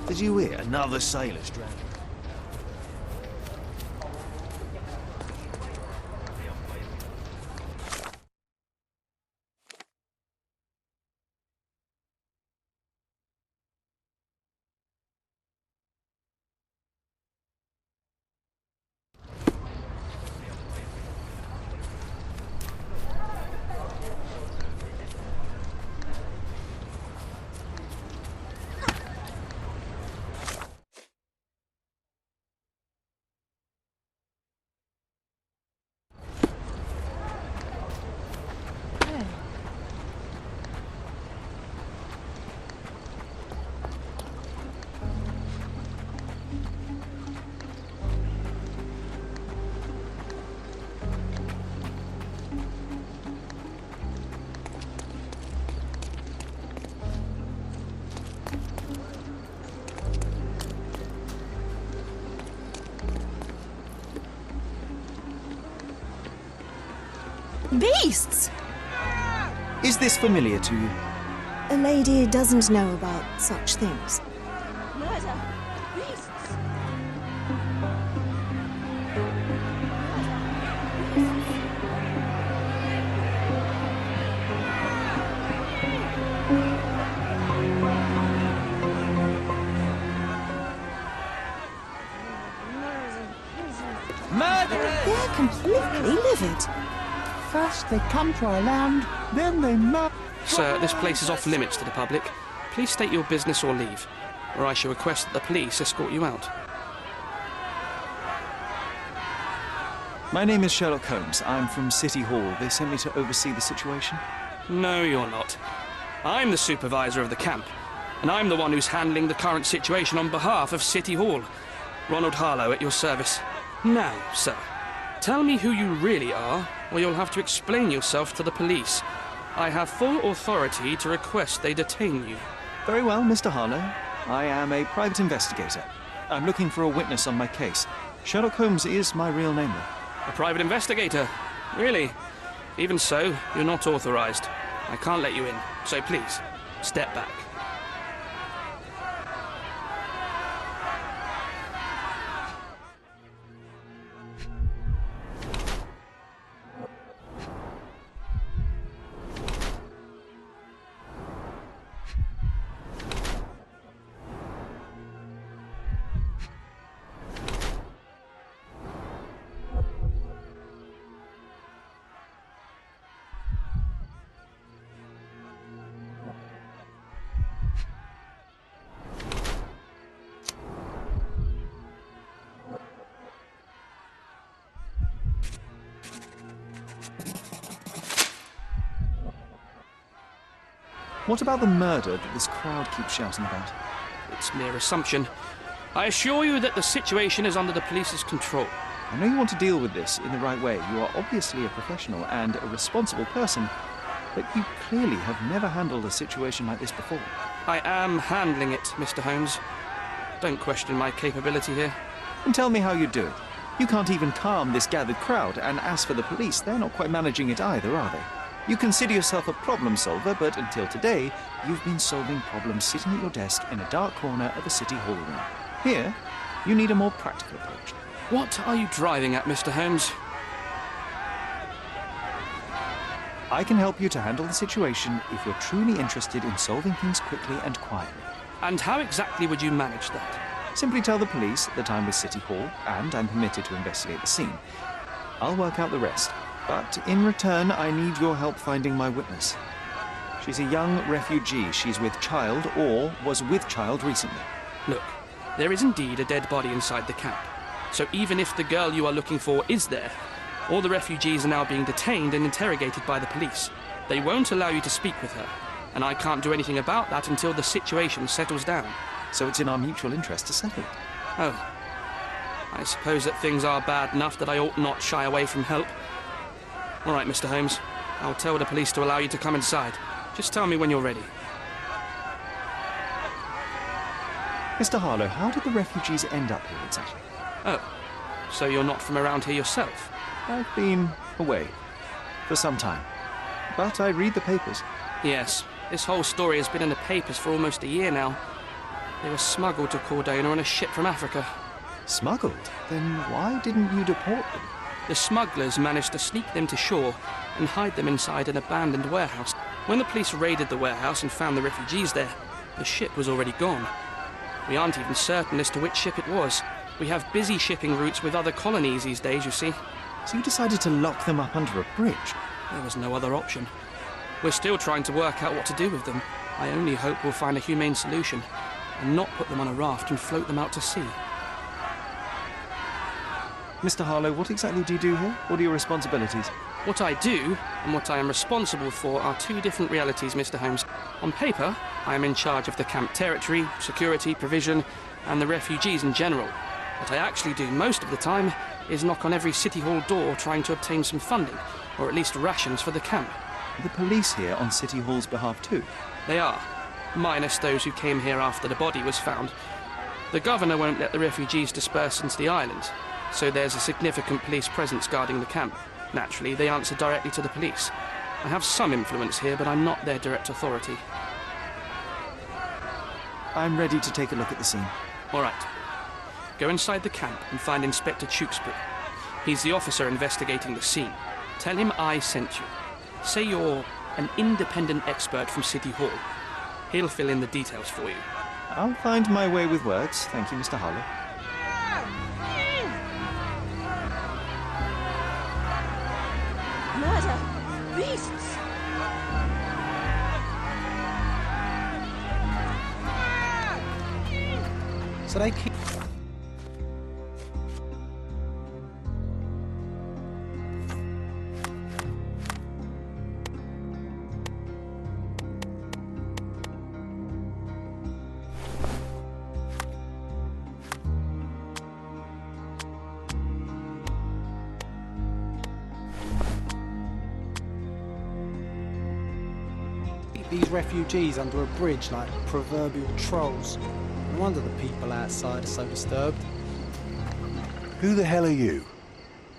Did you hear? Another sailor's drowned. Beasts! Is this familiar to you? A lady doesn't know about such things. Murder! Beasts! Murderers! They're completely livid. First they come to our land, then they murder. Sir, this place is off limits to the public. Please state your business or leave, or I shall request that the police escort you out. My name is Sherlock Holmes. I'm from City Hall. They sent me to oversee the situation. No, you're not. I'm the supervisor of the camp, and I'm the one who's handling the current situation on behalf of City Hall. Ronald Harlow at your service. Now, sir, tell me who you really are, or you'll have to explain yourself to the police. I have full authority to request they detain you. Very well, Mr. Harlow. I am a private investigator. I'm looking for a witness on my case. Sherlock Holmes is my real name, though. A private investigator? Really? Even so, you're not authorized. I can't let you in, so please, step back. What about the murder that this crowd keeps shouting about? It's mere assumption. I assure you that the situation is under the police's control. I know you want to deal with this in the right way. You are obviously a professional and a responsible person, but you clearly have never handled a situation like this before. I am handling it, Mr. Holmes. Don't question my capability here. And tell me how you do it. You can't even calm this gathered crowd, and as for the police, they're not quite managing it either, are they? You consider yourself a problem solver, but until today, you've been solving problems sitting at your desk in a dark corner of a city hall room. Here, you need a more practical approach. What are you driving at, Mr. Holmes? I can help you to handle the situation if you're truly interested in solving things quickly and quietly. And how exactly would you manage that? Simply tell the police that I'm with City Hall and I'm permitted to investigate the scene. I'll work out the rest. But in return, I need your help finding my witness. She's a young refugee. She's with child or was with child recently. Look, there is indeed a dead body inside the camp. So even if the girl you are looking for is there, all the refugees are now being detained and interrogated by the police. They won't allow you to speak with her, and I can't do anything about that until the situation settles down. So it's in our mutual interest to settle it. Oh. I suppose that things are bad enough that I ought not shy away from help. All right, Mr. Holmes. I'll tell the police to allow you to come inside. Just tell me when you're ready. Mr. Harlow, how did the refugees end up here exactly? Oh, so you're not from around here yourself? I've been away for some time, but I read the papers. Yes, this whole story has been in the papers for almost a year now. They were smuggled to Cordona on a ship from Africa. Smuggled? Then why didn't you deport them? The smugglers managed to sneak them to shore and hide them inside an abandoned warehouse. When the police raided the warehouse and found the refugees there, the ship was already gone. We aren't even certain as to which ship it was. We have busy shipping routes with other colonies these days, you see. So you decided to lock them up under a bridge? There was no other option. We're still trying to work out what to do with them. I only hope we'll find a humane solution and not put them on a raft and float them out to sea. Mr. Harlow, what exactly do you do here? What are your responsibilities? What I do and what I am responsible for are two different realities, Mr. Holmes. On paper, I am in charge of the camp territory, security, provision, and the refugees in general. What I actually do most of the time is knock on every City Hall door trying to obtain some funding, or at least rations for the camp. Are the police here on City Hall's behalf too? They are, minus those who came here after the body was found. The governor won't let the refugees disperse into the island, so there's a significant police presence guarding the camp. Naturally, they answer directly to the police. I have some influence here, but I'm not their direct authority. I'm ready to take a look at the scene. All right. Go inside the camp and find Inspector Tewkesbury. He's the officer investigating the scene. Tell him I sent you. Say you're an independent expert from City Hall. He'll fill in the details for you. I'll find my way with words. Thank you, Mr. Harlow. Murder! Beasts! So they keep... these refugees under a bridge like proverbial trolls. No wonder the people outside are so disturbed. Who the hell are you?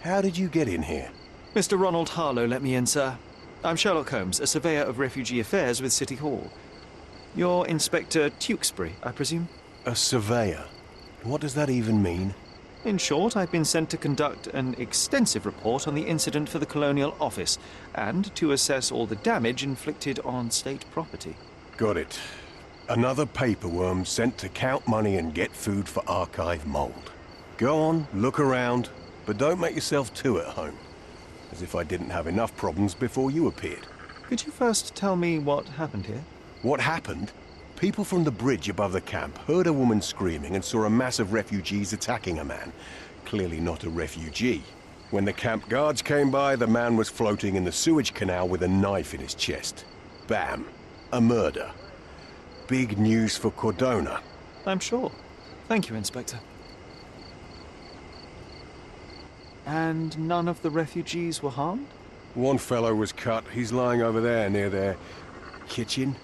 How did you get in here? Mr. Ronald Harlow let me in, sir. I'm Sherlock Holmes, a surveyor of refugee affairs with City Hall. You're Inspector Tewkesbury, I presume? A surveyor? What does that even mean? In short, I've been sent to conduct an extensive report on the incident for the Colonial Office and to assess all the damage inflicted on state property. Got it. Another paperworm sent to count money and get food for archive mold. Go on, look around, but don't make yourself too at home. As if I didn't have enough problems before you appeared. Could you first tell me what happened here? What happened? People from the bridge above the camp heard a woman screaming and saw a mass of refugees attacking a man. Clearly not a refugee. When the camp guards came by, the man was floating in the sewage canal with a knife in his chest. Bam. A murder. Big news for Cordona. I'm sure. Thank you, Inspector. And none of the refugees were harmed? One fellow was cut. He's lying over there near their kitchen.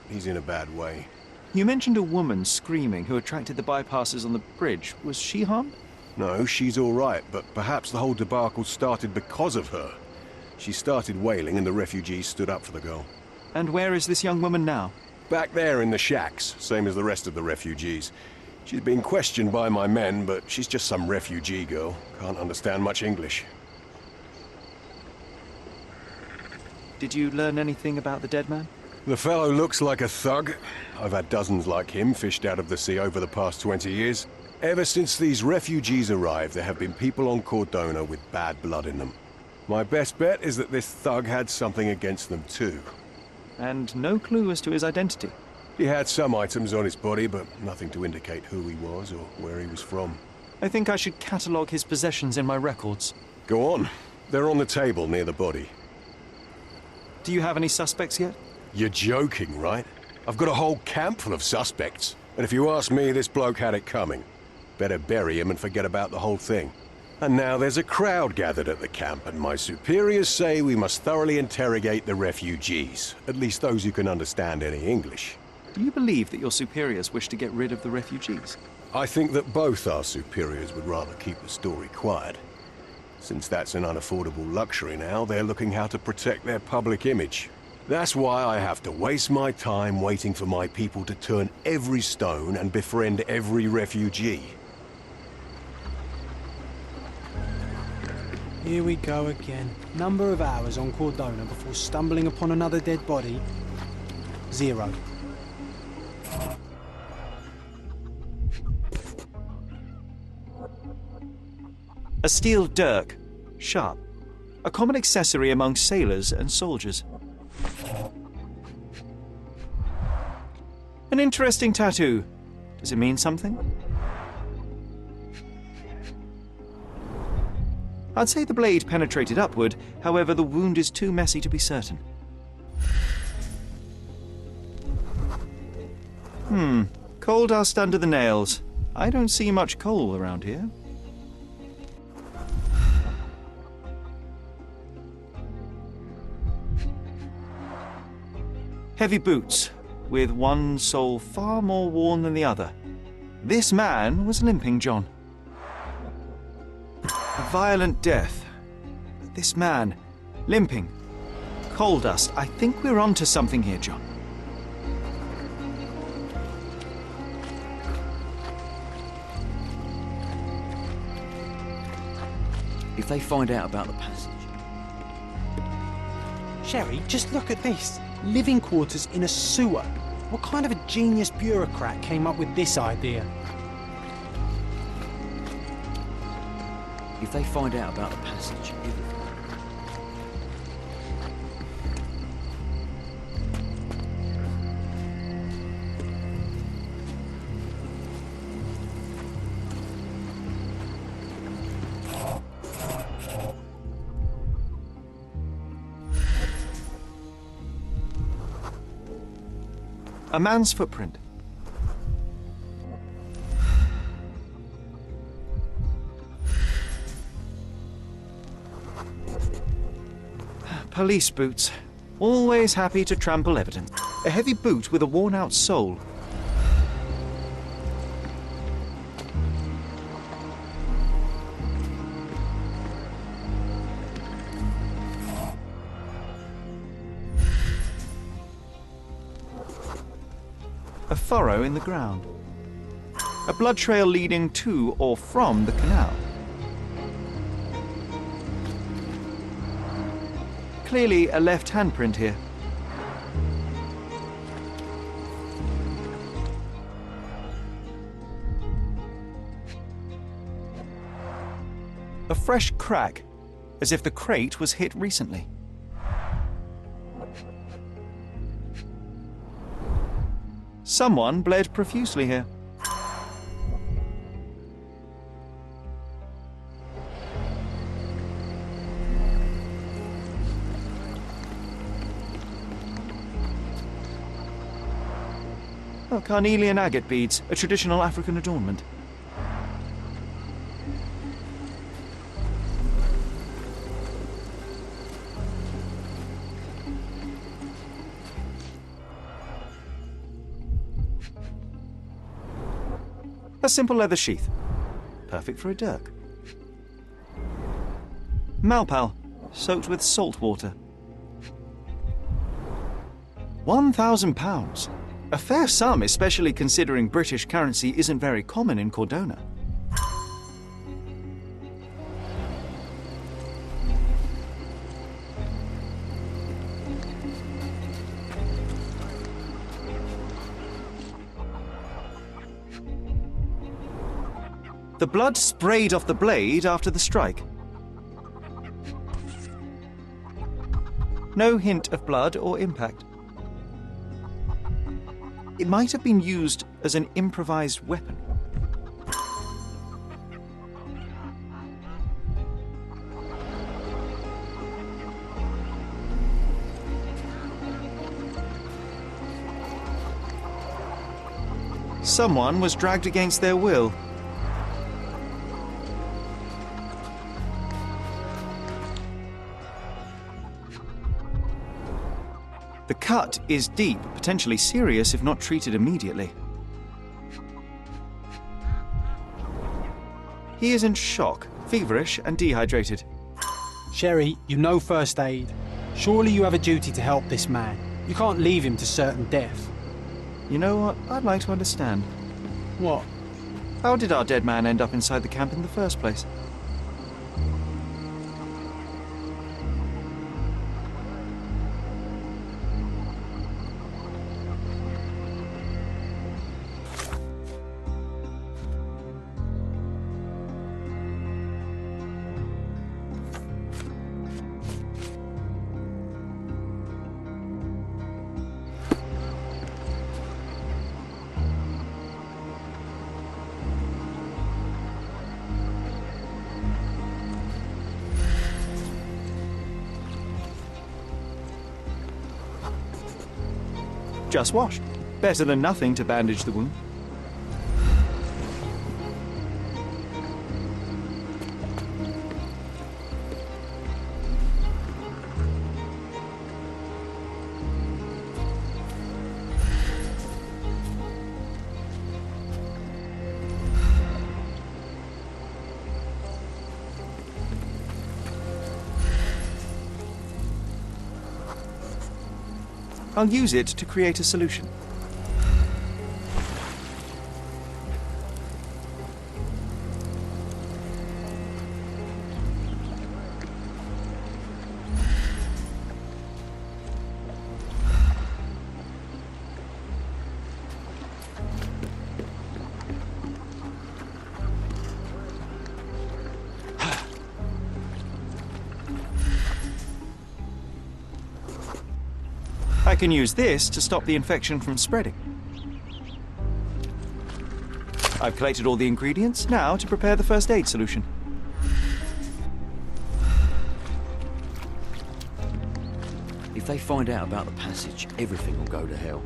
He's in a bad way. You mentioned a woman screaming who attracted the bypassers on the bridge. Was she harmed? No, she's all right, but perhaps the whole debacle started because of her. She started wailing and the refugees stood up for the girl. And where is this young woman now? Back there in the shacks, same as the rest of the refugees. She's been questioned by my men, but she's just some refugee girl. Can't understand much English. Did you learn anything about the dead man? The fellow looks like a thug. I've had dozens like him fished out of the sea over the past 20 years. Ever since these refugees arrived, there have been people on Cordona with bad blood in them. My best bet is that this thug had something against them too. And no clue as to his identity? He had some items on his body, but nothing to indicate who he was or where he was from. I think I should catalogue his possessions in my records. Go on. They're on the table near the body. Do you have any suspects yet? You're joking, right? I've got a whole camp full of suspects. And if you ask me, this bloke had it coming. Better bury him and forget about the whole thing. And now there's a crowd gathered at the camp, and my superiors say we must thoroughly interrogate the refugees. At least those who can understand any English. Do you believe that your superiors wish to get rid of the refugees? I think that both our superiors would rather keep the story quiet. Since that's an unaffordable luxury now, they're looking how to protect their public image. That's why I have to waste my time waiting for my people to turn every stone and befriend every refugee. Here we go again. Number of hours on Cordona before stumbling upon another dead body? 0. A steel dirk, sharp. A common accessory among sailors and soldiers. An interesting tattoo. Does it mean something? I'd say the blade penetrated upward, however the wound is too messy to be certain. Coal dust under the nails. I don't see much coal around here. Heavy boots, with one sole far more worn than the other. This man was limping John. A violent death. But this man, limping. Coal dust. I think we're onto something here, John. If they find out about the passage... Sherry, just look at this. Living quarters in a sewer. What kind of a genius bureaucrat came up with this idea? If they find out about the passage, A man's footprint. Police boots. Always happy to trample evidence. A heavy boot with a worn-out sole. A furrow in the ground. A blood trail leading to or from the canal. Clearly a left handprint here. A fresh crack, as if the crate was hit recently. Someone bled profusely here. Oh, carnelian agate beads, a traditional African adornment. A simple leather sheath. Perfect for a dirk. Malpal, soaked with salt water. £1,000. A fair sum, especially considering British currency isn't very common in Cordona. The blood sprayed off the blade after the strike. No hint of blood or impact. It might have been used as an improvised weapon. Someone was dragged against their will. The cut is deep, potentially serious if not treated immediately. He is in shock, feverish and dehydrated. Sherry, you know first aid. Surely you have a duty to help this man. You can't leave him to certain death. You know what? I'd like to understand. What? How did our dead man end up inside the camp in the first place? Just washed. Better than nothing to bandage the wound. I'll use it to create a solution. I can use this to stop the infection from spreading. I've collated all the ingredients, now to prepare the first aid solution. If they find out about the passage, everything will go to hell.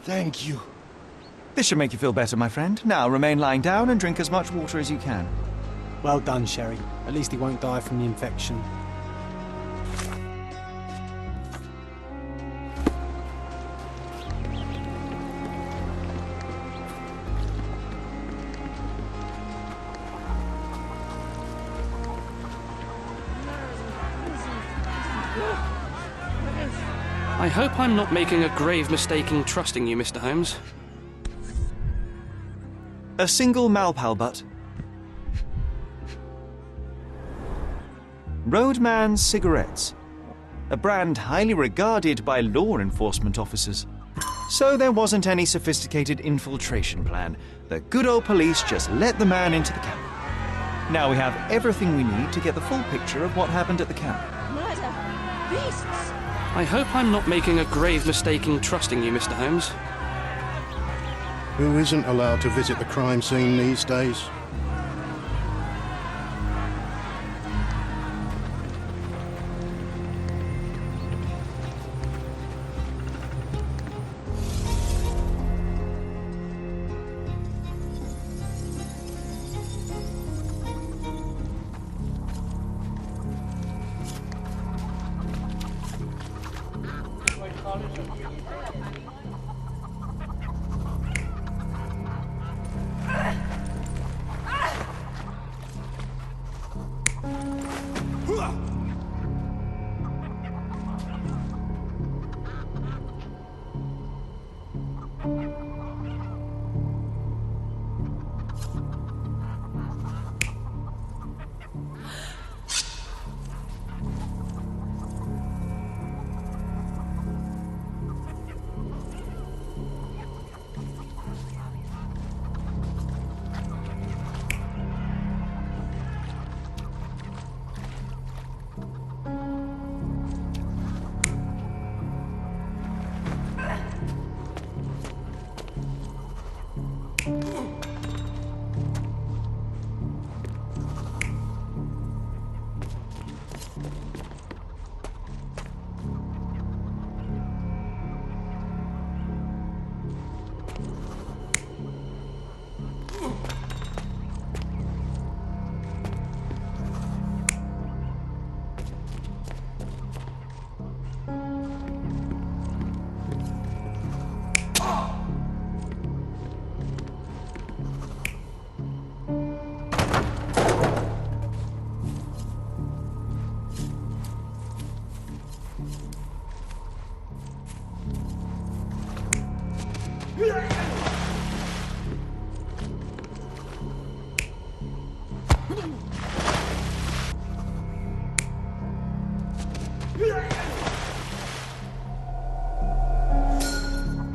Thank you. This should make you feel better, my friend. Now remain lying down and drink as much water as you can. Well done, Sherry. At least he won't die from the infection. I hope I'm not making a grave mistake in trusting you, Mr. Holmes. A single Malpal butt. Roadman cigarettes. A brand highly regarded by law enforcement officers. So there wasn't any sophisticated infiltration plan. The good old police just let the man into the camp. Now we have everything we need to get the full picture of what happened at the camp. Murder! Beasts! I hope I'm not making a grave mistake in trusting you, Mr. Holmes. Who isn't allowed to visit the crime scene these days?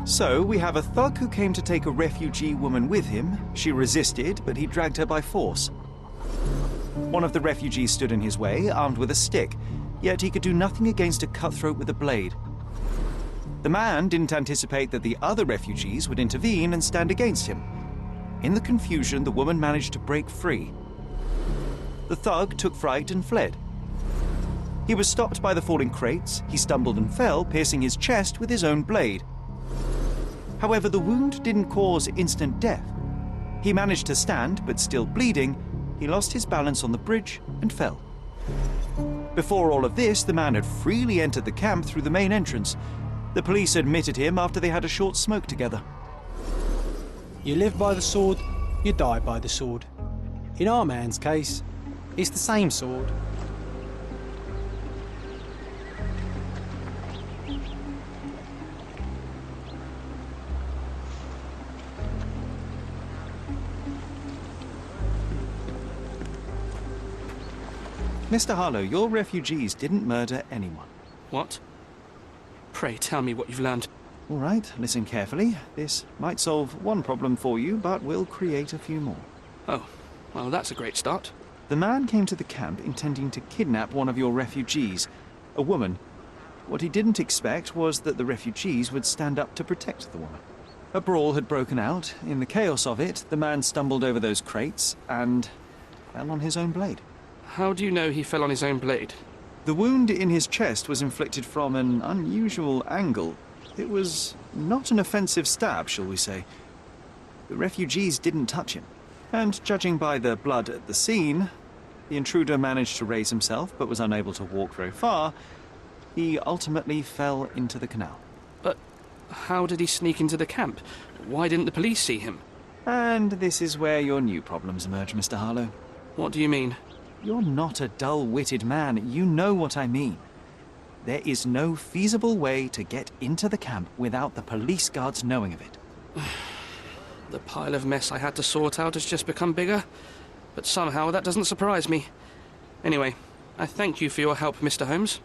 So, we have a thug who came to take a refugee woman with him. She resisted, but he dragged her by force. One of the refugees stood in his way, armed with a stick, yet he could do nothing against a cutthroat with a blade. The man didn't anticipate that the other refugees would intervene and stand against him. In the confusion, the woman managed to break free. The thug took fright and fled. He was stopped by the falling crates. He stumbled and fell, piercing his chest with his own blade. However, the wound didn't cause instant death. He managed to stand, but still bleeding, he lost his balance on the bridge and fell. Before all of this, the man had freely entered the camp through the main entrance. The police admitted him after they had a short smoke together. You live by the sword, you die by the sword. In our man's case, it's the same sword. Mr. Harlow, your refugees didn't murder anyone. What? Pray tell me what you've learned. All right, listen carefully. This might solve one problem for you, but will create a few more. Oh, well, that's a great start. The man came to the camp intending to kidnap one of your refugees, a woman. What he didn't expect was that the refugees would stand up to protect the woman. A brawl had broken out. In the chaos of it, the man stumbled over those crates and fell on his own blade. How do you know he fell on his own blade? The wound in his chest was inflicted from an unusual angle. It was not an offensive stab, shall we say. The refugees didn't touch him. And judging by the blood at the scene, the intruder managed to raise himself but was unable to walk very far. He ultimately fell into the canal. But how did he sneak into the camp? Why didn't the police see him? And this is where your new problems emerge, Mr. Harlow. What do you mean? You're not a dull-witted man. You know what I mean. There is no feasible way to get into the camp without the police guards knowing of it. The pile of mess I had to sort out has just become bigger, but somehow that doesn't surprise me. Anyway, I thank you for your help, Mr. Holmes.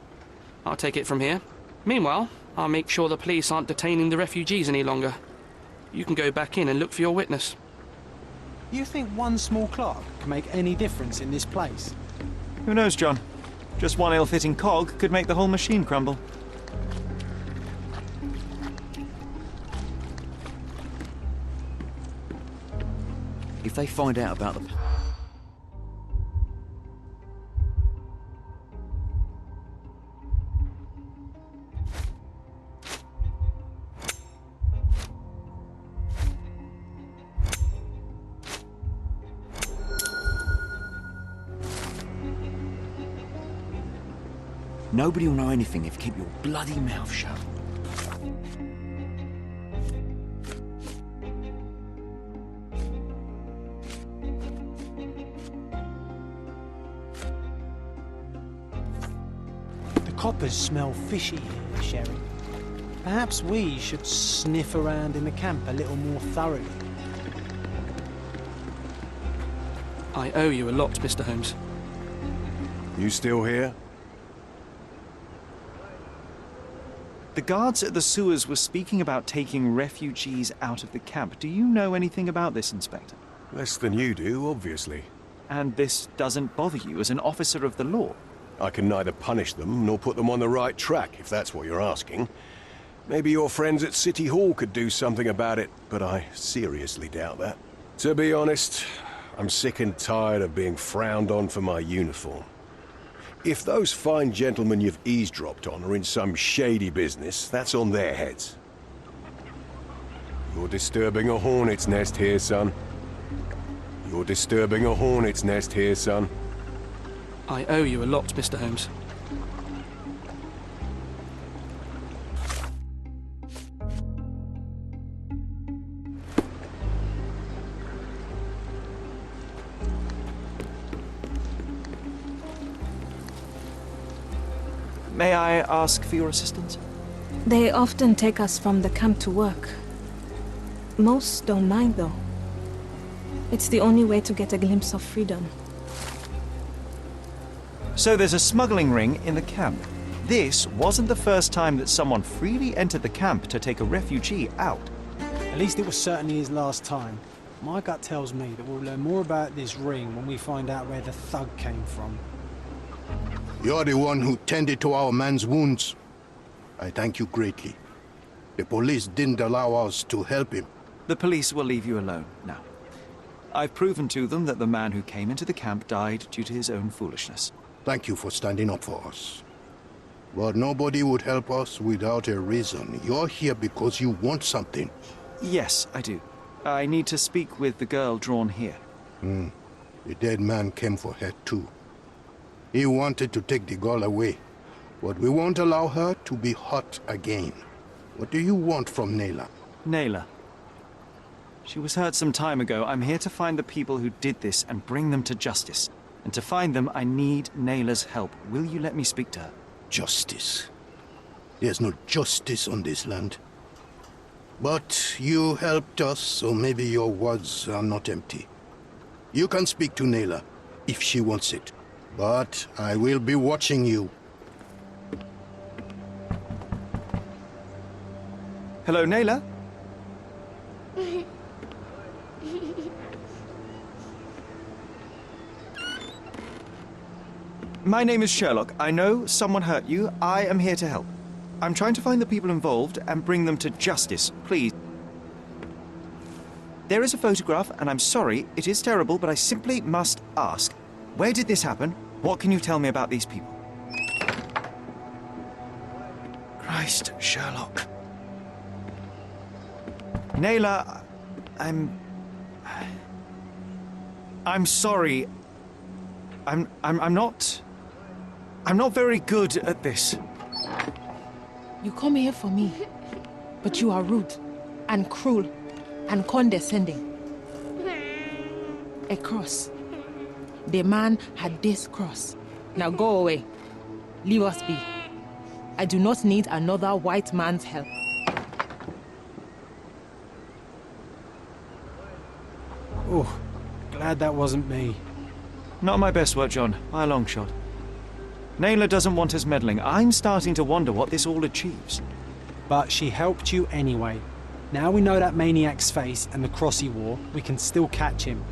I'll take it from here. Meanwhile, I'll make sure the police aren't detaining the refugees any longer. You can go back in and look for your witness. You think one small clerk can make any difference in this place? Who knows, John? Just one ill-fitting cog could make the whole machine crumble. If they find out about the... Nobody will know anything if you keep your bloody mouth shut. The coppers smell fishy here, Sherry. Perhaps we should sniff around in the camp a little more thoroughly. I owe you a lot, Mr. Holmes. You still here? The guards at the sewers were speaking about taking refugees out of the camp. Do you know anything about this, Inspector? Less than you do, obviously. And this doesn't bother you as an officer of the law? I can neither punish them nor put them on the right track, if that's what you're asking. Maybe your friends at City Hall could do something about it, but I seriously doubt that. To be honest, I'm sick and tired of being frowned on for my uniform. If those fine gentlemen you've eavesdropped on are in some shady business, that's on their heads. You're disturbing a hornet's nest here, son. You're disturbing a hornet's nest here, son. I owe you a lot, Mr. Holmes. May I ask for your assistance? They often take us from the camp to work. Most don't mind, though. It's the only way to get a glimpse of freedom. So there's a smuggling ring in the camp. This wasn't the first time that someone freely entered the camp to take a refugee out. At least it was certainly his last time. My gut tells me that we'll learn more about this ring when we find out where the thug came from. You're the one who tended to our man's wounds. I thank you greatly. The police didn't allow us to help him. The police will leave you alone now. I've proven to them that the man who came into the camp died due to his own foolishness. Thank you for standing up for us. But nobody would help us without a reason. You're here because you want something. Yes, I do. I need to speak with the girl drawn here. The dead man came for her too. He wanted to take the girl away, but we won't allow her to be hurt again. What do you want from Nayla? Nayla. She was hurt some time ago. I'm here to find the people who did this and bring them to justice. And to find them, I need Nayla's help. Will you let me speak to her? Justice. There's no justice on this land. But you helped us, so maybe your words are not empty. You can speak to Nayla, if she wants it. But I will be watching you. Hello, Nayla? My name is Sherlock. I know someone hurt you. I am here to help. I'm trying to find the people involved and bring them to justice. Please. There is a photograph, and I'm sorry, it is terrible, but I simply must ask. Where did this happen? What can you tell me about these people? Christ, Sherlock. Nayla, I'm sorry. I'm not very good at this. You come here for me, but you are rude and cruel and condescending. A cross. The man had this cross. Now go away. Leave us be. I do not need another white man's help. Oh, glad that wasn't me. Not my best work, John, by a long shot. Nayla doesn't want us meddling. I'm starting to wonder what this all achieves. But she helped you anyway. Now we know that maniac's face and the cross he wore, we can still catch him.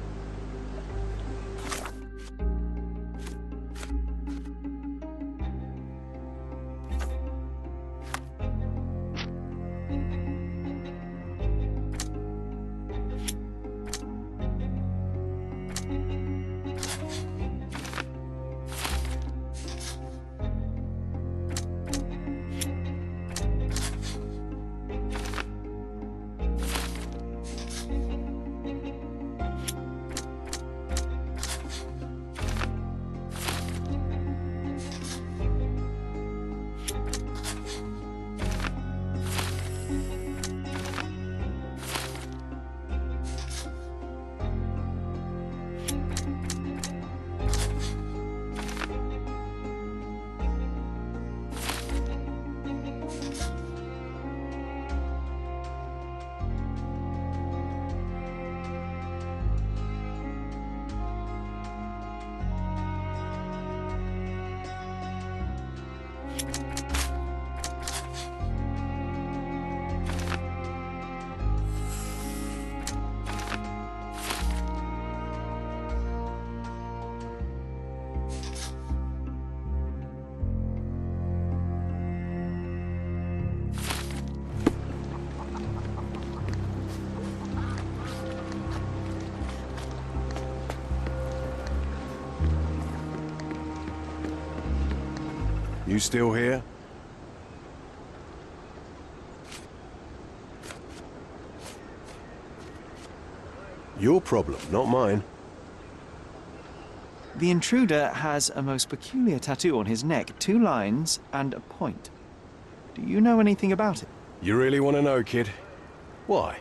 You still here? Your problem, not mine. The intruder has a most peculiar tattoo on his neck, 2 lines and a point. Do you know anything about it? You really want to know, kid? Why?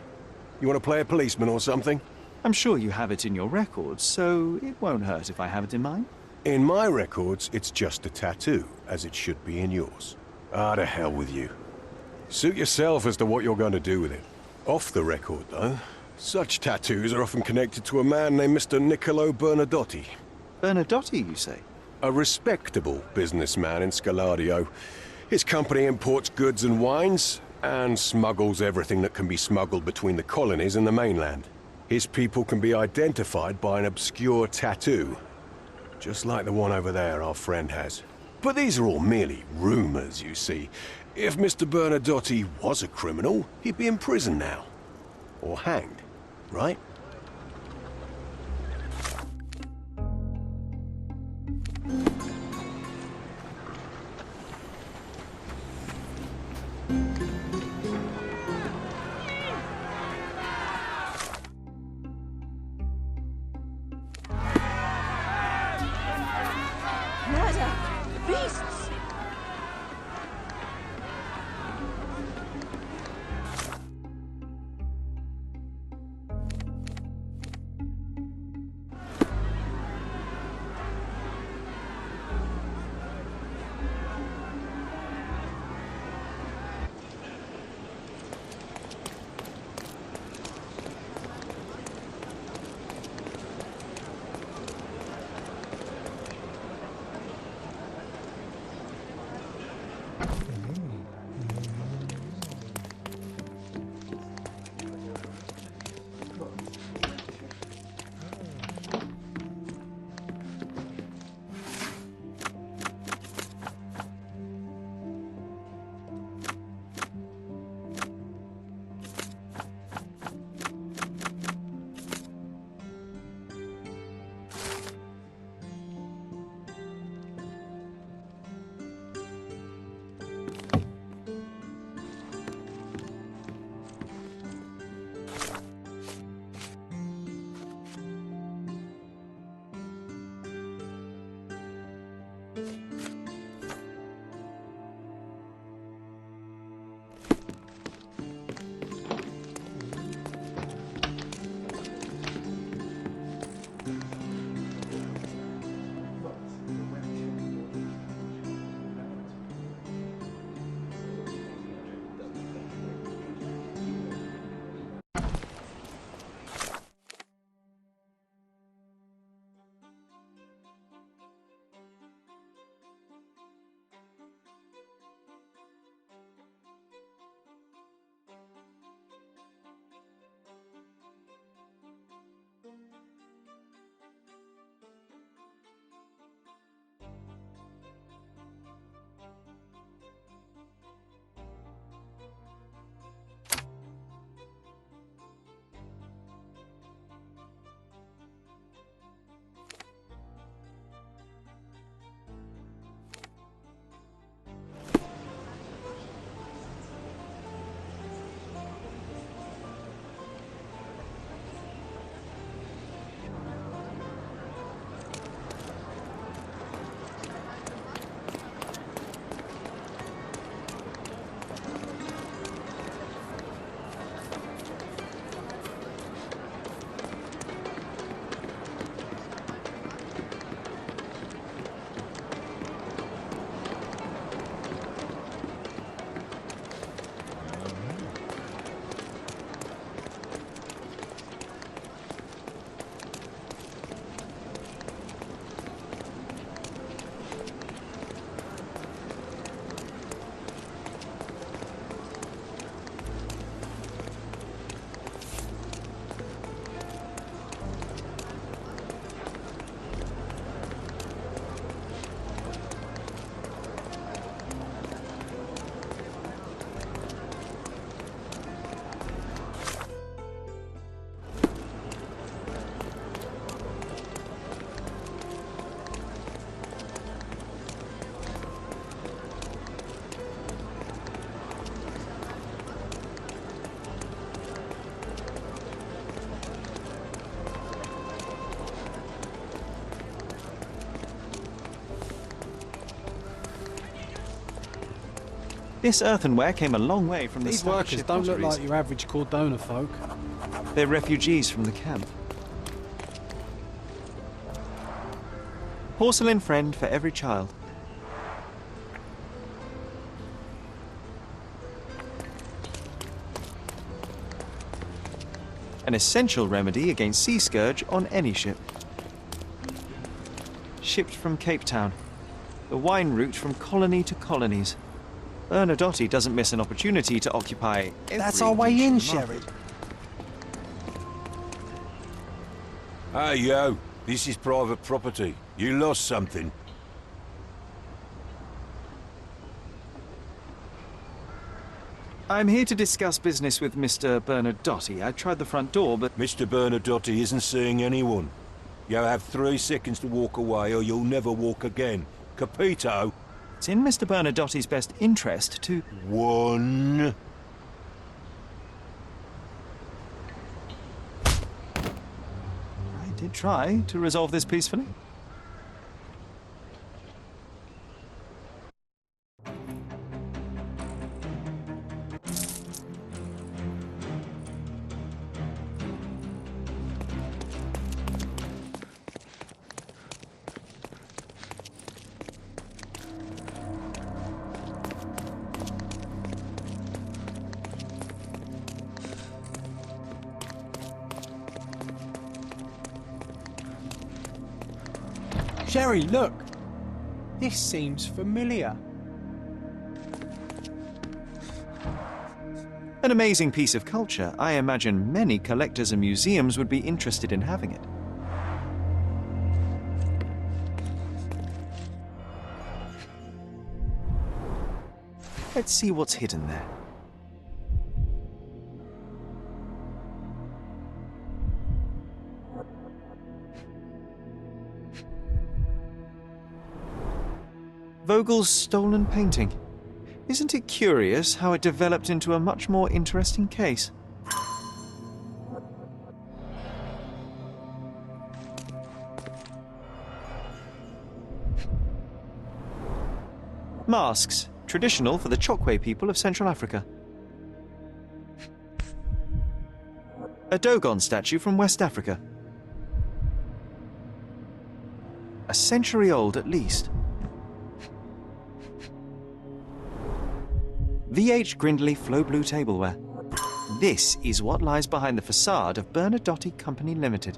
You want to play a policeman or something? I'm sure you have it in your records, so it won't hurt if I have it in mine. In my records, it's just a tattoo, as it should be in yours. Ah, to hell with you. Suit yourself as to what you're going to do with it. Off the record, though, such tattoos are often connected to a man named Mr. Niccolo Bernadotti. Bernadotti, you say? A respectable businessman in Scaladio. His company imports goods and wines, and smuggles everything that can be smuggled between the colonies and the mainland. His people can be identified by an obscure tattoo, just like the one over there our friend has. But these are all merely rumors, you see. If Mr. Bernadotte was a criminal, he'd be in prison now. Or hanged, right? Murder! Beasts! This earthenware came a long way from the These workers Staffordshire don't look potteries. like your average Cordona folk. They're refugees from the camp. Porcelain friend for every child. An essential remedy against sea scourge on any ship. shipped from Cape Town. The wine route from colony to colonies. Bernadotte doesn't miss an opportunity to occupy every That's our way in, niche Sherry. Hey, yo. This is private property. You lost something. I'm here to discuss business with Mr. Bernadotte. I tried the front door, but... Mr. Bernadotte isn't seeing anyone. You have 3 seconds to walk away or you'll never walk again. Capito? It's in Mr. Bernadotte's best interest to... 1. I did try to resolve this peacefully. Sherry, look! This seems familiar. An amazing piece of culture. I imagine many collectors and museums would be interested in having it. Let's see what's hidden there. Vogel's stolen painting. Isn't it curious how it developed into a much more interesting case? Masks, traditional for the Chokwe people of Central Africa. A Dogon statue from West Africa. A century old at least. VH Grindley Flow Blue tableware. This is what lies behind the facade of Bernadotte Company Limited.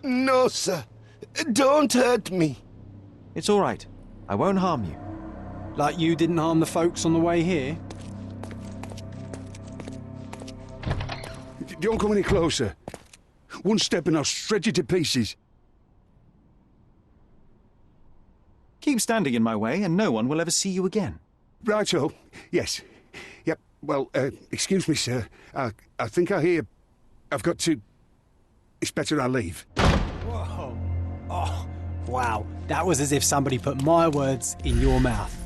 No, sir. Don't hurt me. It's all right. I won't harm you. Like you didn't harm the folks on the way here? Don't come any closer. One step and I'll shred you to pieces. Keep standing in my way and no one will ever see you again. Righto. Yes. Yep. Well, excuse me, sir. I think I hear... I've got to... It's better I leave. Whoa. Oh, wow. That was as if somebody put my words in your mouth.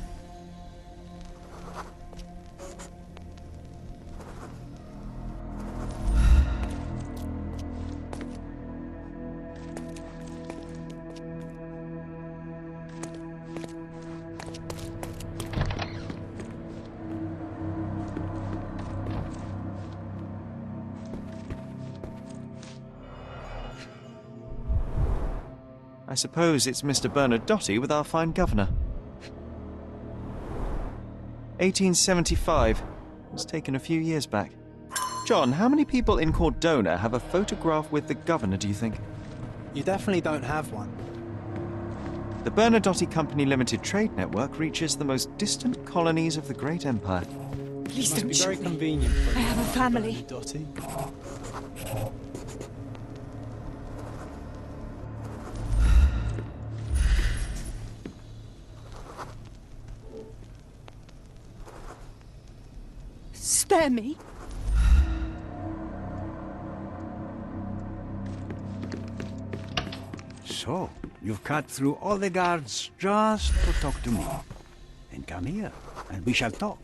I suppose it's Mr. Bernadotte with our fine governor. 1875. It's taken a few years back. John, how many people in Cordona have a photograph with the governor, do you think? You definitely don't have one. The Bernadotte Company Limited trade network reaches the most distant colonies of the Great Empire. Please Must don't be shoot very me. convenient for I have a family. Bernadotte. Spare me. So, you've cut through all the guards just to talk to me. Then come here, and we shall talk.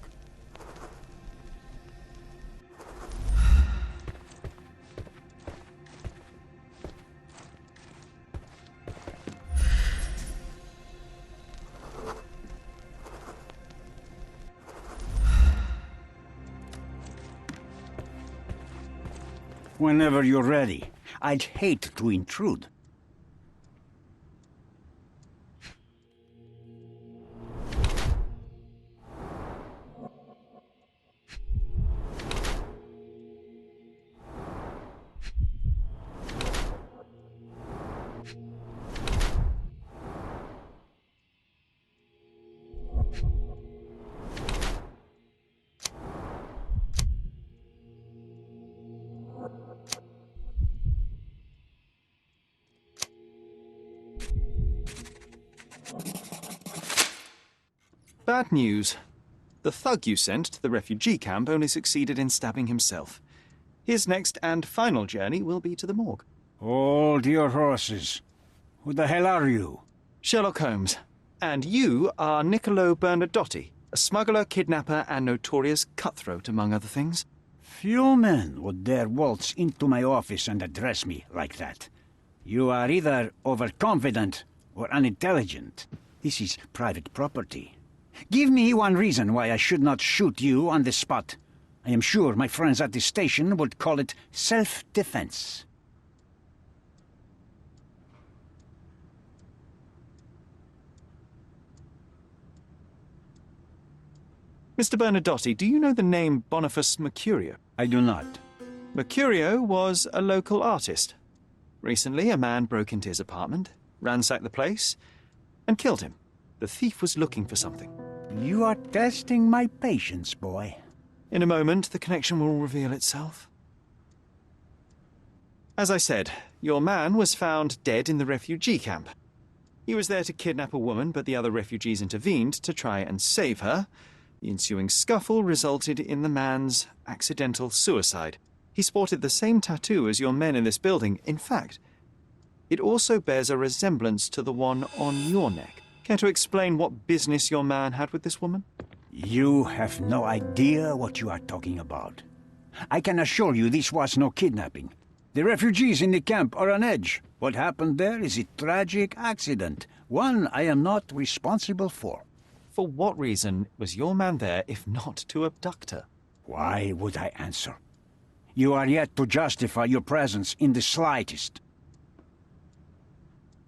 Whenever you're ready. I'd hate to intrude. Bad news. The thug you sent to the refugee camp only succeeded in stabbing himself. His next and final journey will be to the morgue. Hold your horses. Who the hell are you? Sherlock Holmes. And you are Niccolo Bernadotti, a smuggler, kidnapper, and notorious cutthroat, among other things. Few men would dare waltz into my office and address me like that. You are either overconfident or unintelligent. This is private property. Give me one reason why I should not shoot you on the spot. I am sure my friends at the station would call it self-defense. Mr. Bernadotti, do you know the name Boniface Mercurio? I do not. Mercurio was a local artist. Recently, a man broke into his apartment, ransacked the place, and killed him. The thief was looking for something. You are testing my patience, boy. In a moment, the connection will reveal itself. As I said, your man was found dead in the refugee camp. He was there to kidnap a woman, but the other refugees intervened to try and save her. The ensuing scuffle resulted in the man's accidental suicide. He sported the same tattoo as your men in this building. In fact, it also bears a resemblance to the one on your neck. Care to explain what business your man had with this woman? You have no idea what you are talking about. I can assure you this was no kidnapping. The refugees in the camp are on edge. What happened there is a tragic accident, one I am not responsible for. For what reason was your man there if not to abduct her? Why would I answer? You are yet to justify your presence in the slightest.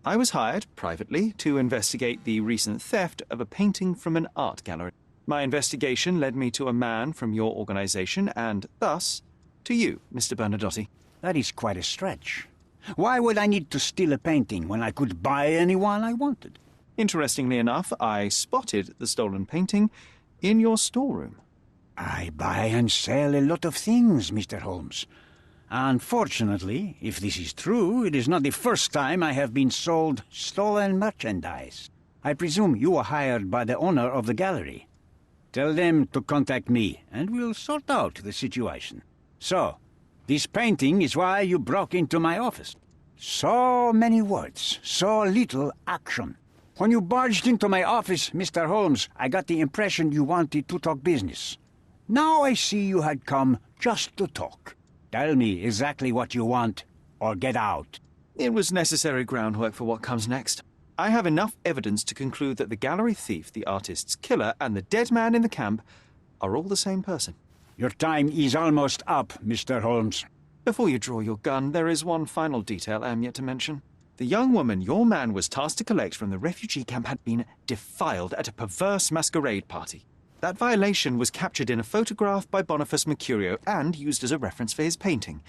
I was hired, privately, to investigate the recent theft of a painting from an art gallery. My investigation led me to a man from your organization, and thus, to you, Mr. Bernadotti. That is quite a stretch. Why would I need to steal a painting when I could buy anyone I wanted? Interestingly enough, I spotted the stolen painting in your storeroom. I buy and sell a lot of things, Mr. Holmes. Unfortunately, if this is true, it is not the first time I have been sold stolen merchandise. I presume you were hired by the owner of the gallery. Tell them to contact me, and we'll sort out the situation. So, this painting is why you broke into my office. So many words, so little action. When you barged into my office, Mr. Holmes, I got the impression you wanted to talk business. Now I see you had come just to talk. Tell me exactly what you want, or get out. It was necessary groundwork for what comes next. I have enough evidence to conclude that the gallery thief, the artist's killer, and the dead man in the camp are all the same person. Your time is almost up, Mr. Holmes. Before you draw your gun, there is one final detail I am yet to mention. The young woman your man was tasked to collect from the refugee camp had been defiled at a perverse masquerade party. That violation was captured in a photograph by Boniface Mercurio and used as a reference for his painting.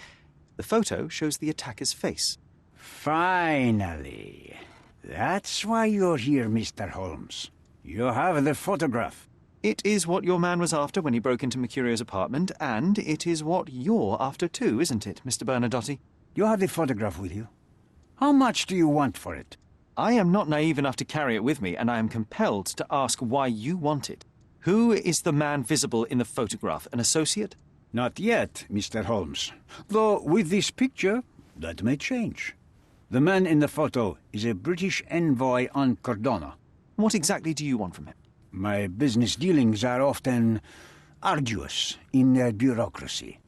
The photo shows the attacker's face. Finally. That's why you're here, Mr. Holmes. You have the photograph. It is what your man was after when he broke into Mercurio's apartment, and it is what you're after too, isn't it, Mr. Bernadotti? You have the photograph with you. How much do you want for it? I am not naive enough to carry it with me, and I am compelled to ask why you want it. Who is the man visible in the photograph? An associate? Not yet, Mr. Holmes. Though with this picture, that may change. The man in the photo is a British envoy on Cordona. What exactly do you want from him? My business dealings are often arduous in their bureaucracy.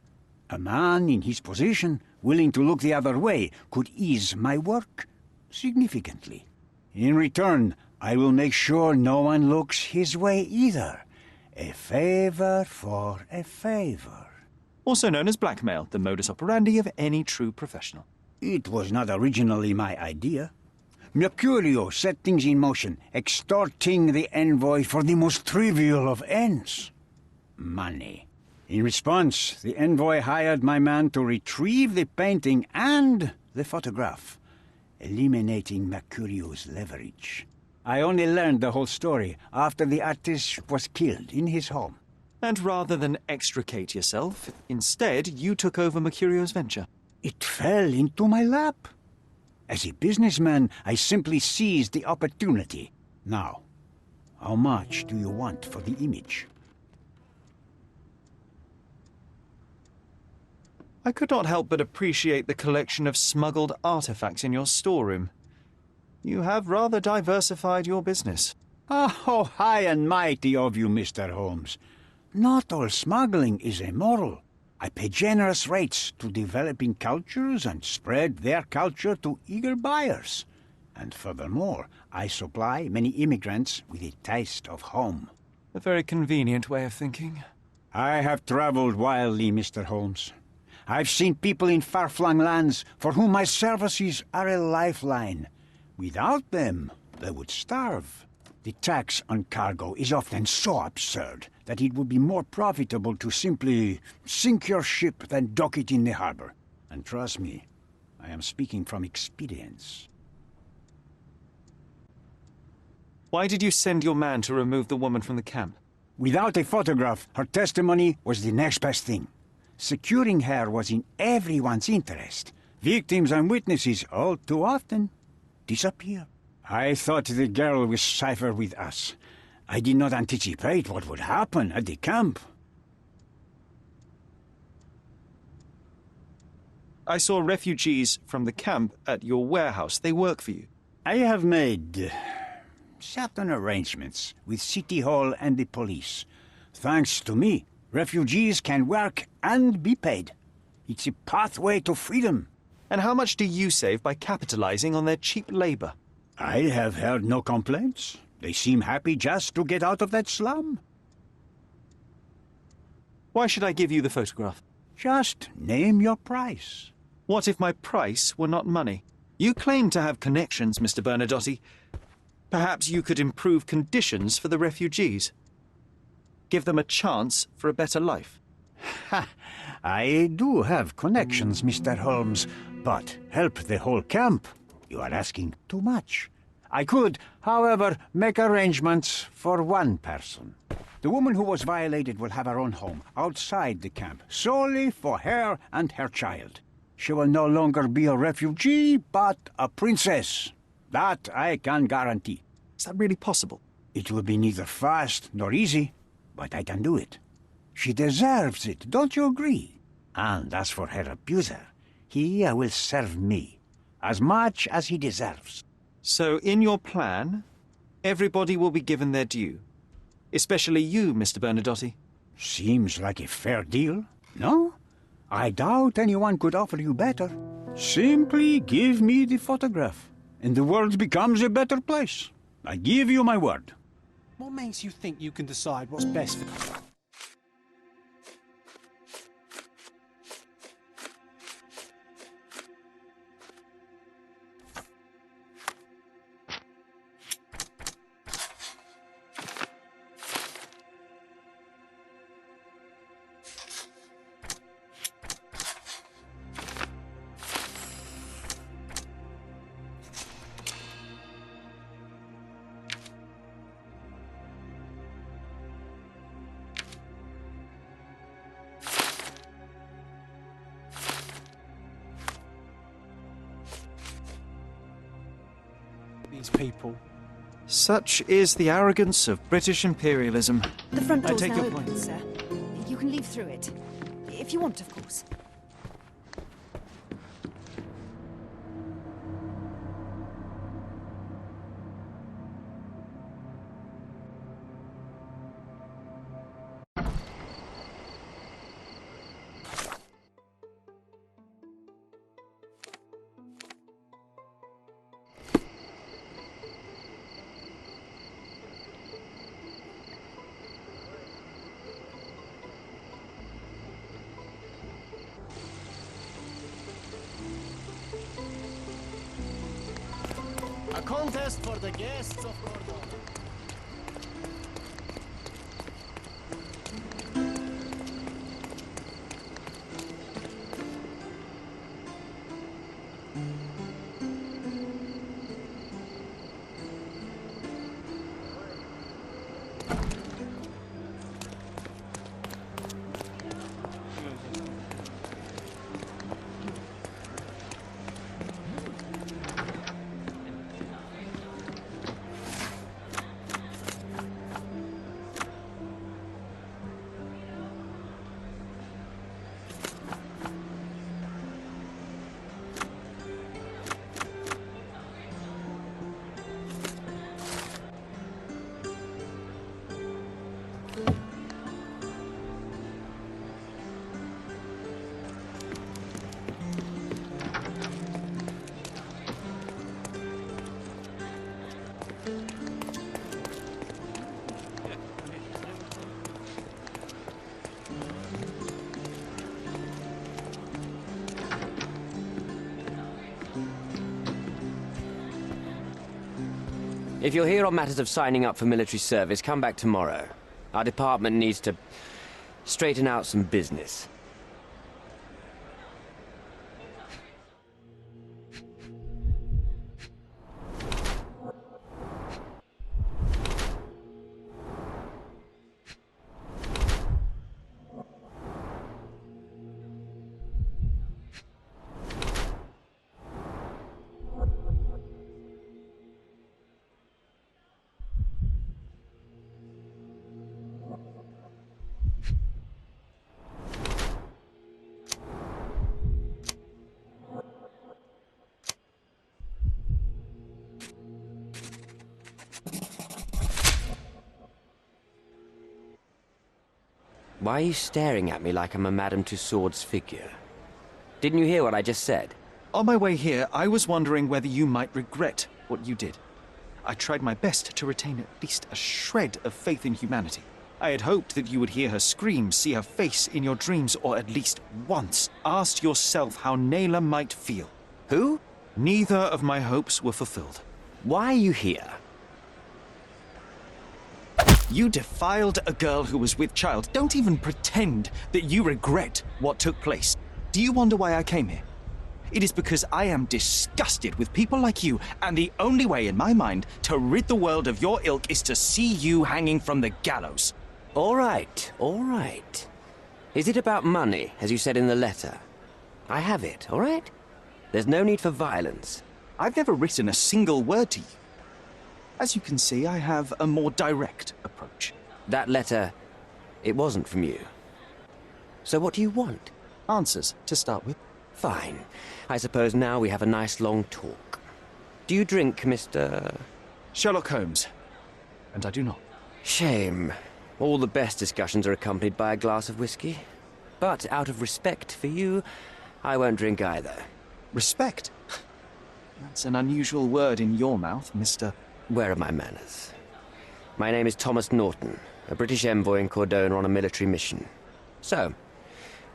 A man in his position, willing to look the other way, could ease my work significantly. In return, I will make sure no one looks his way either. A favor for a favor. Also known as blackmail, the modus operandi of any true professional. It was not originally my idea. Mercurio set things in motion, extorting the envoy for the most trivial of ends. Money. In response, the envoy hired my man to retrieve the painting and the photograph, eliminating Mercurio's leverage. I only learned the whole story after the artist was killed in his home. And rather than extricate yourself, instead you took over Mercurio's venture. It fell into my lap. As a businessman, I simply seized the opportunity. Now, How much do you want for the image? I could not help but appreciate the collection of smuggled artifacts in your storeroom. You have rather diversified your business. Oh, high and mighty of you, Mr. Holmes. Not all smuggling is immoral. I pay generous rates to developing cultures and spread their culture to eager buyers. And furthermore, I supply many immigrants with a taste of home. A very convenient way of thinking. I have traveled wildly, Mr. Holmes. I've seen people in far-flung lands for whom my services are a lifeline. Without them, they would starve. The tax on cargo is often so absurd that it would be more profitable to simply sink your ship than dock it in the harbor. And trust me, I am speaking from experience. Why did you send your man to remove the woman from the camp? Without a photograph, her testimony was the next best thing. Securing her was in everyone's interest. Victims and witnesses all too often disappear. I thought the girl was safer with us. I did not anticipate what would happen at the camp. I saw refugees from the camp at your warehouse. They work for you. I have made certain arrangements with City Hall and the police. Thanks to me, refugees can work and be paid. It's a pathway to freedom. And how much do you save by capitalizing on their cheap labor? I have heard no complaints. They seem happy just to get out of that slum. Why should I give you the photograph? Just name your price. What if my price were not money? You claim to have connections, Mr. Bernadotte. Perhaps you could improve conditions for the refugees. Give them a chance for a better life. Ha! I do have connections, Mr. Holmes, but help the whole camp? You are asking too much. I could, however, make arrangements for one person. The woman who was violated will have her own home outside the camp, solely for her and her child. She will no longer be a refugee, but a princess. That I can guarantee. Is that really possible? It will be neither fast nor easy, but I can do it. She deserves it, don't you agree? And as for her abuser, he will serve me, as much as he deserves. So, in your plan, everybody will be given their due. Especially you, Mr. Bernadotte. Seems like a fair deal, no? I doubt anyone could offer you better. Simply give me the photograph, and the world becomes a better place. I give you my word. What makes you think you can decide what's best for... these people? Such is the arrogance of British imperialism. The front door's I take now your open, point. sir. You can leave through it. If you want, of course. A contest for the guests of Cordova. If you're here on matters of signing up for military service, come back tomorrow. Our department needs to straighten out some business. Why are you staring at me like I'm a Madame Tussauds figure? Didn't you hear what I just said? On my way here, I was wondering whether you might regret what you did. I tried my best to retain at least a shred of faith in humanity. I had hoped that you would hear her scream, see her face in your dreams, or at least once ask yourself how Naylor might feel. Who? Neither of my hopes were fulfilled. Why are you here? You defiled a girl who was with child. Don't even pretend that you regret what took place. Do you wonder why I came here? It is because I am disgusted with people like you, and the only way in my mind to rid the world of your ilk is to see you hanging from the gallows. All right, all right. Is it about money, as you said in the letter? I have it, all right? There's no need for violence. I've never written a single word to you. As you can see, I have a more direct approach. That letter, it wasn't from you. So what do you want? Answers, to start with. Fine. I suppose now we have a nice long talk. Do you drink, Mr. Sherlock Holmes. And I do not. Shame. All the best discussions are accompanied by a glass of whiskey. But out of respect for you, I won't drink either. Respect? That's an unusual word in your mouth, Mr. Where are my manners? My name is Thomas Norton, a British envoy in Cordona on a military mission. So,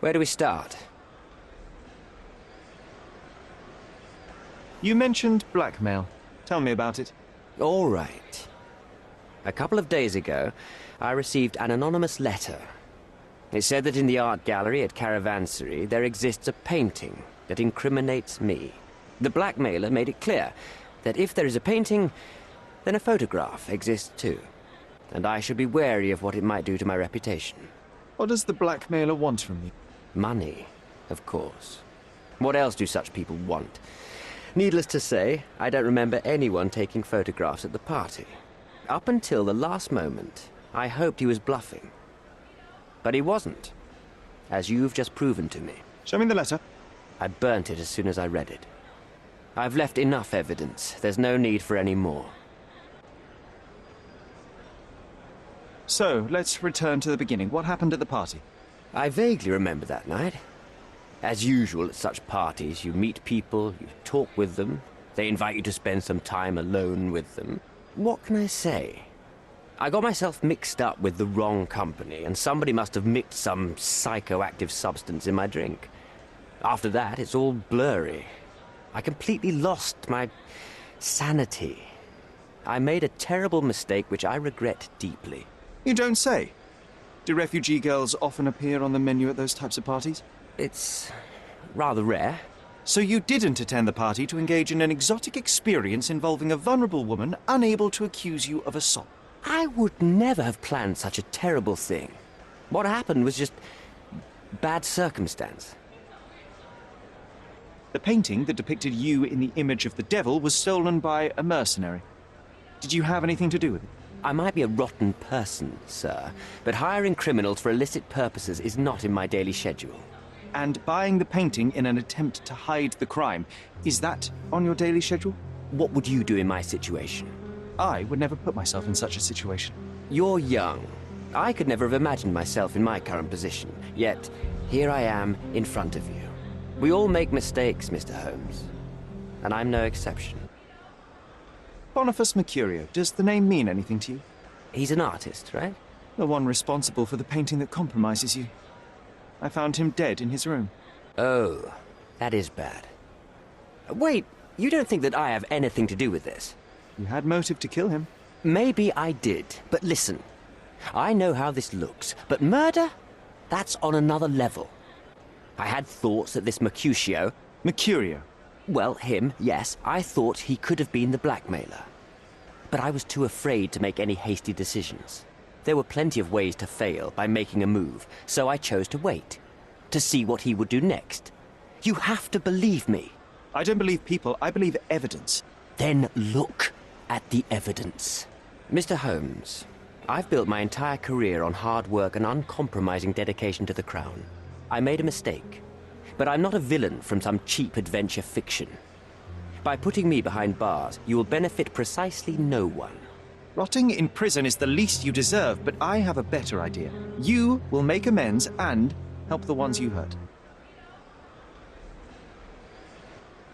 where do we start? You mentioned blackmail. Tell me about it. All right. A couple of days ago, I received an anonymous letter. It said that in the art gallery at Caravansary there exists a painting that incriminates me. The blackmailer made it clear that if there is a painting, then a photograph exists too. And I should be wary of what it might do to my reputation. What does the blackmailer want from you? Money, of course. What else do such people want? Needless to say, I don't remember anyone taking photographs at the party. Up until the last moment, I hoped he was bluffing. But he wasn't, as you've just proven to me. Show me the letter. I burnt it as soon as I read it. I've left enough evidence. There's no need for any more. So, let's return to the beginning. What happened at the party? I vaguely remember that night. As usual at such parties, you meet people, you talk with them, they invite you to spend some time alone with them. What can I say? I got myself mixed up with the wrong company, and somebody must have mixed some psychoactive substance in my drink. After that, it's all blurry. I completely lost my sanity. I made a terrible mistake which I regret deeply. You don't say. Do refugee girls often appear on the menu at those types of parties? It's rather rare. So you didn't attend the party to engage in an exotic experience involving a vulnerable woman unable to accuse you of assault? I would never have planned such a terrible thing. What happened was just bad circumstance. The painting that depicted you in the image of the devil was stolen by a mercenary. Did you have anything to do with it? I might be a rotten person, sir, but hiring criminals for illicit purposes is not in my daily schedule. And buying the painting in an attempt to hide the crime, is that on your daily schedule? What would you do in my situation? I would never put myself in such a situation. You're young. I could never have imagined myself in my current position. Yet, here I am in front of you. We all make mistakes, Mr. Holmes. And I'm no exception. Boniface Mercurio, does the name mean anything to you? He's an artist, right? The one responsible for the painting that compromises you. I found him dead in his room. Oh, that is bad. Wait, you don't think that I have anything to do with this? You had motive to kill him. Maybe I did, but listen. I know how this looks, but murder? That's on another level. I had thoughts that this Mercutio... Mercurio? Well, him, yes. I thought he could have been the blackmailer. But I was too afraid to make any hasty decisions. There were plenty of ways to fail by making a move, so I chose to wait. To see what he would do next. You have to believe me. I don't believe people, I believe evidence. Then look at the evidence. Mr. Holmes, I've built my entire career on hard work and uncompromising dedication to the Crown. I made a mistake, but I'm not a villain from some cheap adventure fiction. By putting me behind bars, you will benefit precisely no one. Rotting in prison is the least you deserve, but I have a better idea. You will make amends and help the ones you hurt.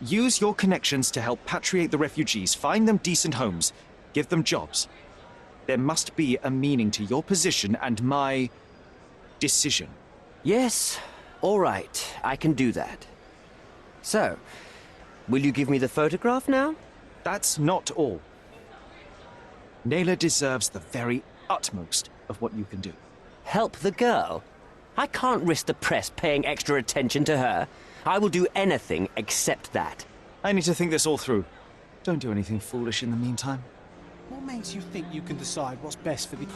Use your connections to help patriate the refugees, find them decent homes, give them jobs. There must be a meaning to your position and my decision. Yes, all right, I can do that. So, will you give me the photograph now? That's not all. Naylor deserves the very utmost of what you can do. Help the girl? I can't risk the press paying extra attention to her. I will do anything except that. I need to think this all through. Don't do anything foolish in the meantime. What makes you think you can decide what's best for the...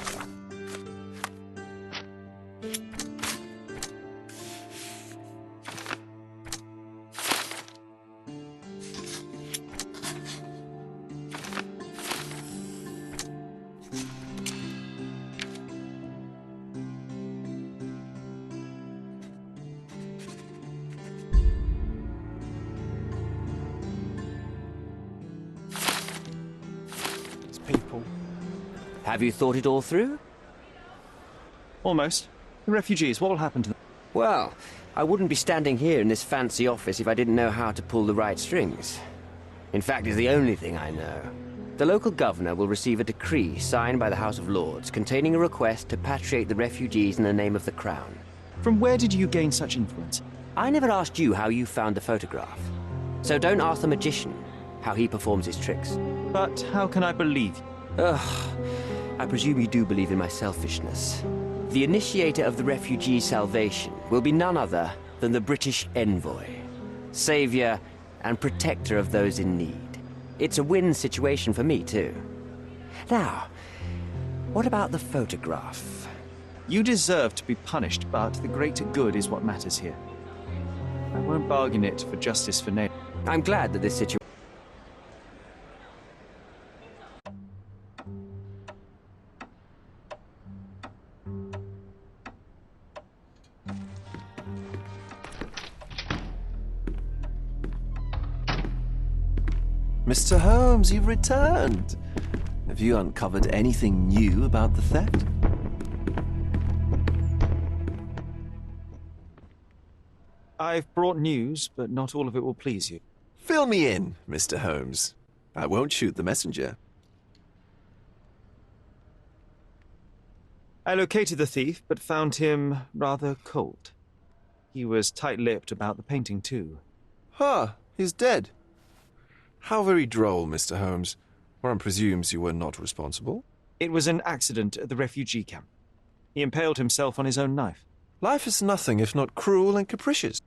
people. Have you thought it all through? Almost. The refugees, what will happen to them? Well, I wouldn't be standing here in this fancy office if I didn't know how to pull the right strings. In fact, it's the only thing I know. The local governor will receive a decree signed by the House of Lords containing a request to patriate the refugees in the name of the Crown. From where did you gain such influence? I never asked you how you found the photograph. So don't ask the magician how he performs his tricks. But how can I believe you? Ugh, I presume you do believe in my selfishness. The initiator of the refugee salvation will be none other than the British envoy, savior and protector of those in need. It's a win situation for me, too. Now, what about the photograph? You deserve to be punished, but the greater good is what matters here. I won't bargain it for justice for Naylor. I'm glad that this situation... Mr. Holmes, you've returned. Have you uncovered anything new about the theft? I've brought news, but not all of it will please you. Fill me in, Mr. Holmes. I won't shoot the messenger. I located the thief, but found him rather cold. He was tight-lipped about the painting, too. Ah, he's dead. How very droll, Mr. Holmes. One presumes you were not responsible. It was an accident at the refugee camp. He impaled himself on his own knife. Life is nothing if not cruel and capricious.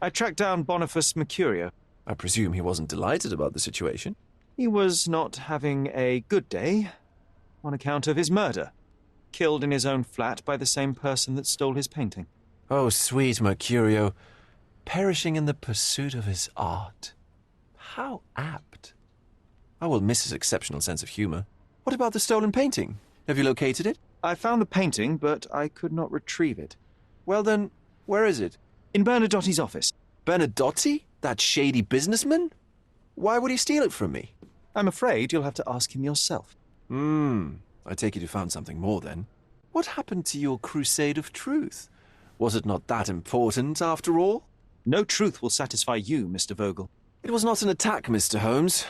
I tracked down Boniface Mercurio. I presume he wasn't delighted about the situation. He was not having a good day on account of his murder. Killed in his own flat by the same person that stole his painting. Oh, sweet Mercurio, perishing in the pursuit of his art. How apt. I will miss his exceptional sense of humor. What about the stolen painting? Have you located it? I found the painting, but I could not retrieve it. Well then, where is it? In Bernadotti's office. Bernadotti? That shady businessman? Why would he steal it from me? I'm afraid you'll have to ask him yourself. I take it you found something more then. What happened to your crusade of truth? Was it not that important, after all? No truth will satisfy you, Mr. Vogel. It was not an attack, Mr. Holmes.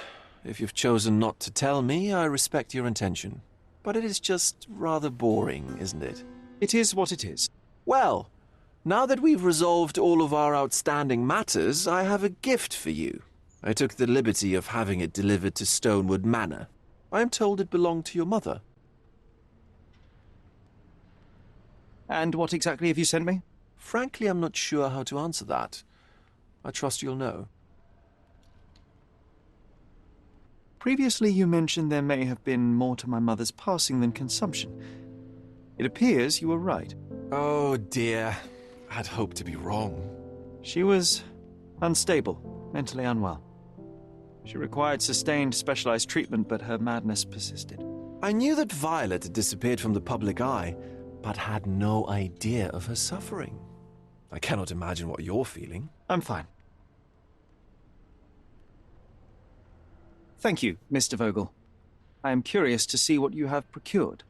If you've chosen not to tell me, I respect your intention. But it is just rather boring, isn't it? It is what it is. Well, Now that we've resolved all of our outstanding matters, I have a gift for you. I took the liberty of having it delivered to Stonewood Manor. I am told it belonged to your mother. And what exactly have you sent me? Frankly, I'm not sure how to answer that. I trust you'll know. Previously, you mentioned there may have been more to my mother's passing than consumption. It appears you were right. Oh dear. I'd hoped to be wrong. She was unstable, mentally unwell. She required sustained, specialized treatment, but her madness persisted. I knew that Violet had disappeared from the public eye, but had no idea of her suffering. I cannot imagine what you're feeling. I'm fine. Thank you, Mr. Vogel. I am curious to see what you have procured.